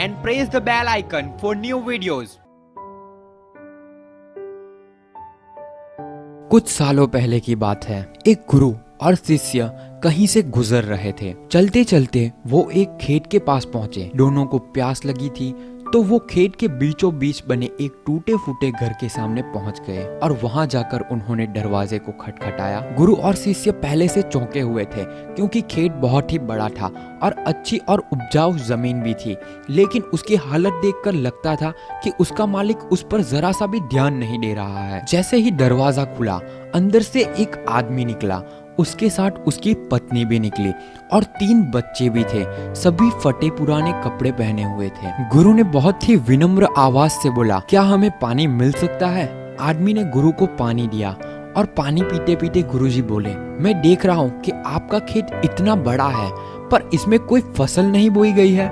and press the bell icon for new videos. कुछ सालों पहले की बात है। एक गुरु और शिष्य कहीं से गुजर रहे थे। चलते चलते वो एक खेत के पास पहुंचे। दोनों को प्यास लगी थी तो वो खेत के बीचों बीच बने एक टूटे फूटे घर के सामने पहुंच गए और वहां जाकर उन्होंने दरवाजे को खटखटाया। गुरु और शिष्य पहले से चौंके हुए थे क्योंकि खेत बहुत ही बड़ा था और अच्छी और उपजाऊ जमीन भी थी, लेकिन उसकी हालत देखकर लगता था कि उसका मालिक उस पर जरा सा भी ध्यान नहीं दे रहा है। जैसे ही दरवाजा खुला, अंदर से एक आदमी निकला, उसके साथ उसकी पत्नी भी निकली और 3 बच्चे भी थे। सभी फटे पुराने कपड़े पहने हुए थे। गुरु ने बहुत ही विनम्र आवाज से बोला, क्या हमें पानी मिल सकता है? आदमी ने गुरु को पानी दिया और पानी पीते पीते गुरुजी बोले, मैं देख रहा हूँ कि आपका खेत इतना बड़ा है पर इसमें कोई फसल नहीं बोई गई है।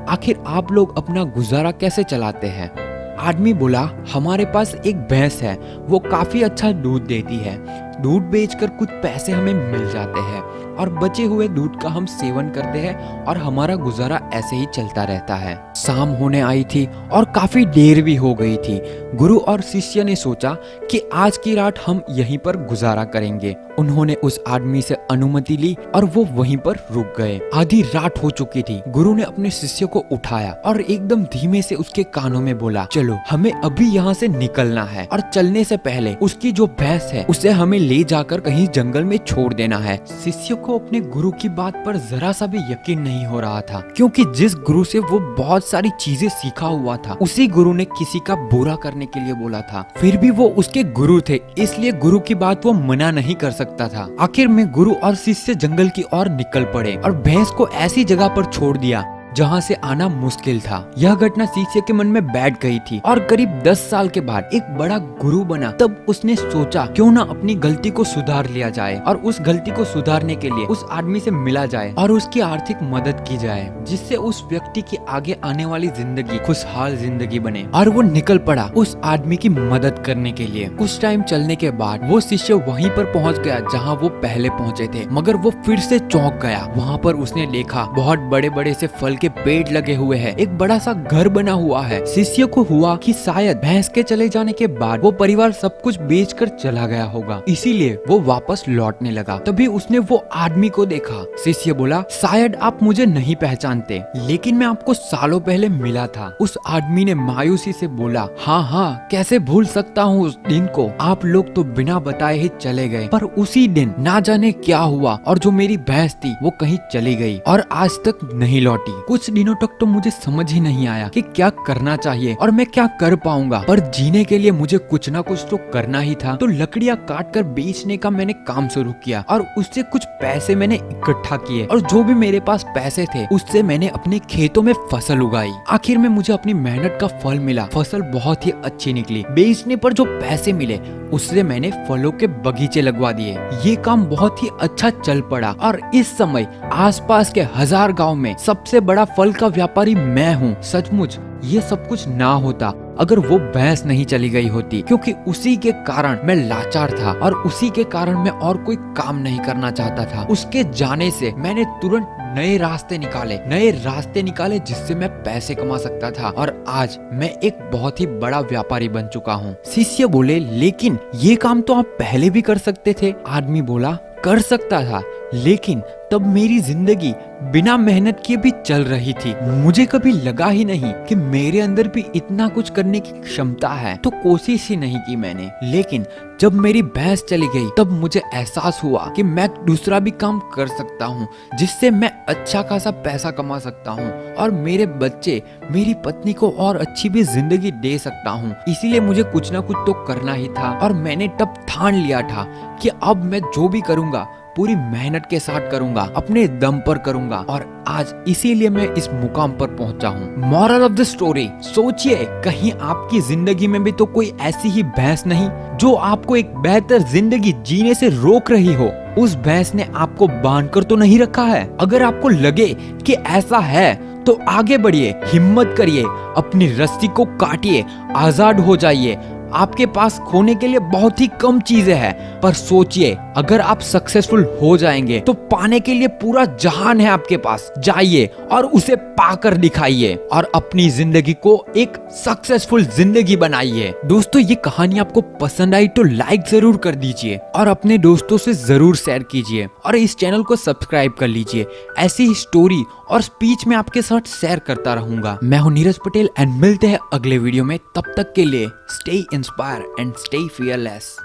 आखिर आप लोग अपना गुजारा कैसे चलाते हैं? आदमी बोला, हमारे पास एक भैंस है, वो काफी अच्छा दूध देती है। दूध बेचकर कुछ पैसे हमें मिल जाते हैं और बचे हुए दूध का हम सेवन करते हैं और हमारा गुजारा ऐसे ही चलता रहता है। शाम होने आई थी और काफी देर भी हो गई थी। गुरु और शिष्य ने सोचा कि आज की रात हम यहीं पर गुजारा करेंगे। उन्होंने उस आदमी से अनुमति ली और वो वहीं पर रुक गए। आधी रात हो चुकी थी। गुरु ने अपने शिष्य को उठाया और एकदम धीमे से उसके कानों में बोला, चलो हमें अभी यहाँ से निकलना है और चलने से पहले उसकी जो भैंस है उसे हमें ले जाकर कहीं जंगल में छोड़ देना है। शिष्य को अपने गुरु की बात पर जरा सा भी यकीन नहीं हो रहा था, क्योंकि जिस गुरु से वो बहुत सारी चीजें सीखा हुआ था, उसी गुरु ने किसी का बुरा करने के लिए बोला था। फिर भी वो उसके गुरु थे, इसलिए गुरु की बात वो मना नहीं कर सकता था। आखिर में गुरु और शिष्य जंगल की ओर निकल पड़े और भैंस को ऐसी जगह पर छोड़ दिया जहाँ से आना मुश्किल था। यह घटना शिष्य के मन में बैठ गई थी और करीब 10 साल के बाद एक बड़ा गुरु बना। तब उसने सोचा क्यों ना अपनी गलती को सुधार लिया जाए और उस गलती को सुधारने के लिए उस आदमी से मिला जाए और उसकी आर्थिक मदद की जाए, जिससे उस व्यक्ति की आगे आने वाली जिंदगी खुशहाल जिंदगी बने। और वो निकल पड़ा उस आदमी की मदद करने के लिए। कुछ टाइम चलने के बाद वो शिष्य वहीं पर पहुँच गया जहाँ वो पहले पहुँचे थे, मगर वो फिर से चौंक गया। वहाँ पर उसने देखा बहुत बड़े बड़े से फल के पेड़ लगे हुए हैं, एक बड़ा सा घर बना हुआ है। शिष्य को हुआ कि शायद भैंस के चले जाने के बाद वो परिवार सब कुछ बेचकर चला गया होगा, इसीलिए वो वापस लौटने लगा। तभी उसने वो आदमी को देखा। शिष्य बोला, शायद आप मुझे नहीं पहचानते, लेकिन मैं आपको सालों पहले मिला था। उस आदमी ने मायूसी से बोला, हाँ, कैसे भूल सकता हूँ उस दिन को। आप लोग तो बिना बताए ही चले गए, पर उसी दिन ना जाने क्या हुआ और जो मेरी भैंस थी वो कहीं चली गई और आज तक नहीं लौटी। कुछ दिनों तक तो मुझे समझ ही नहीं आया कि क्या करना चाहिए और मैं क्या कर पाऊंगा, पर जीने के लिए मुझे कुछ ना कुछ तो करना ही था। तो लकड़ियां काट कर बेचने का मैंने काम शुरू किया और उससे कुछ पैसे मैंने इकट्ठा किए और जो भी मेरे पास पैसे थे उससे मैंने अपने खेतों में फसल उगाई। आखिर में मुझे अपनी मेहनत का फल मिला। फसल बहुत ही अच्छी निकली। बेचने पर जो पैसे मिले उससे मैंने फलों के बगीचे लगवा दिए। ये काम बहुत ही अच्छा चल पड़ा और इस समय आसपास के 1000 गांव में सबसे बड़ा फल का व्यापारी मैं हूँ। सचमुच ये सब कुछ ना होता अगर वो भैंस नहीं चली गई होती, क्योंकि उसी के कारण मैं लाचार था और उसी के कारण मैं और कोई काम नहीं करना चाहता था। उसके जाने से मैंने तुरंत नए रास्ते निकाले जिससे मैं पैसे कमा सकता था और आज मैं एक बहुत ही बड़ा व्यापारी बन चुका हूँ। शिष्य बोले, लेकिन ये काम तो आप पहले भी कर सकते थे। आदमी बोला, कर सकता था, लेकिन तब मेरी जिंदगी बिना मेहनत किए भी चल रही थी। मुझे कभी लगा ही नहीं कि मेरे अंदर भी इतना कुछ करने की क्षमता है, तो कोशिश ही नहीं की मैंने। लेकिन जब मेरी भैंस चली गई तब मुझे एहसास हुआ कि मैं दूसरा भी काम कर सकता हूँ जिससे मैं अच्छा खासा पैसा कमा सकता हूँ और मेरे बच्चे, मेरी पत्नी को और अच्छी भी जिंदगी दे सकता हूँ। इसीलिए मुझे कुछ ना कुछ तो करना ही था और मैंने तब ठान लिया था कि अब मैं जो भी करूँगा पूरी मेहनत के साथ करूंगा, अपने दम पर करूंगा और आज इसीलिए मैं इस मुकाम पर पहुंचा हूँ। मॉरल ऑफ द स्टोरी, सोचिए कहीं आपकी जिंदगी में भी तो कोई ऐसी ही भैंस नहीं जो आपको एक बेहतर जिंदगी जीने से रोक रही हो। उस भैंस ने आपको बांध कर तो नहीं रखा है। अगर आपको लगे कि ऐसा है तो आगे बढ़िए, हिम्मत करिए, अपनी रस्सी को काटिए, आजाद हो जाइए। आपके पास खोने के लिए बहुत ही कम चीजें हैं, पर सोचिए अगर आप सक्सेसफुल हो जाएंगे तो पाने के लिए पूरा जहान है आपके पास। जाइए और उसे पाकर दिखाइए और अपनी जिंदगी को एक सक्सेसफुल जिंदगी बनाइए। दोस्तों, ये कहानी आपको पसंद आई तो लाइक जरूर कर दीजिए और अपने दोस्तों से जरूर शेयर कीजिए और इस चैनल को सब्सक्राइब कर लीजिए। ऐसी ही स्टोरी और स्पीच में आपके साथ शेयर करता रहूंगा। मैं हूं नीरज पटेल एंड मिलते हैं अगले वीडियो में। तब तक के लिए stay inspire and stay fearless.